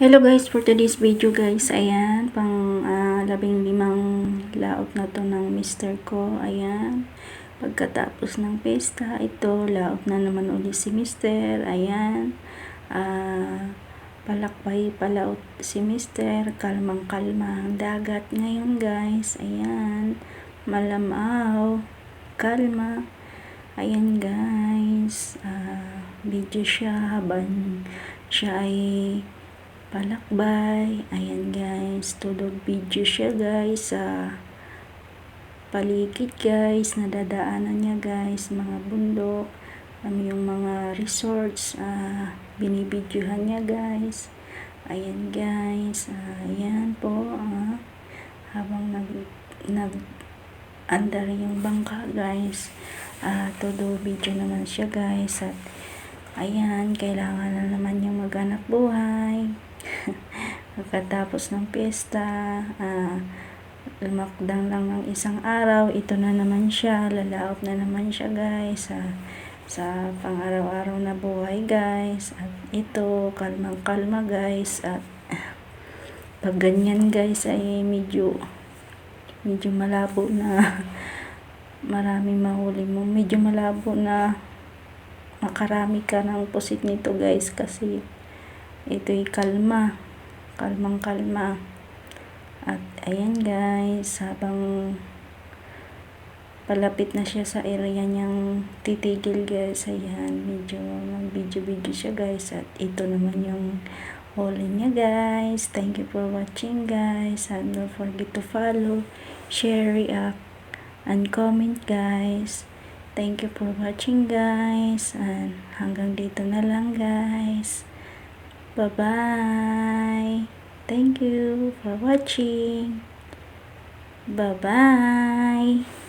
Hello guys, for today's video guys, ayan, pang 15 laot na to ng mister ko, ayan. Pagkatapos ng pesta, ito, laot na naman ulit si mister, ayan. Palakbay palaot si mister, kalmang kalma ang dagat ngayon guys, ayan. Malamaw, kalma, ayan guys. Video siya habang siya ay palakbay. Ayan guys, tulog video siya guys sa paligid guys, nadadaanan niya guys, mga bundok, yung mga resorts, binibidyohan niya guys. Ayan guys, ayan po, habang andar yung bangka guys, todo video naman siya guys. At ayan, kailangan na naman yung maghanap buhay. Pagkatapos ng piyesta, lumakdang lang ng isang araw, ito na naman siya, lalaot na naman siya guys, sa pang-araw-araw na buhay guys. At ito, kalmang kalma guys. At pag ganyan guys ay medyo malabo na maraming mahuli mo, medyo malabo na makarami ka ng pusit nito guys, kasi ito'y kalmang kalma. At ayan guys, habang palapit na siya sa area niyang titigil guys, ayan, medyo mag-video siya guys. At ito naman yung huli niya guys. Thank you for watching guys, and don't forget to follow, share, react, and comment guys. Thank you for watching guys, and hanggang dito na lang guys. Bye-bye. Thank you for watching. Bye-bye.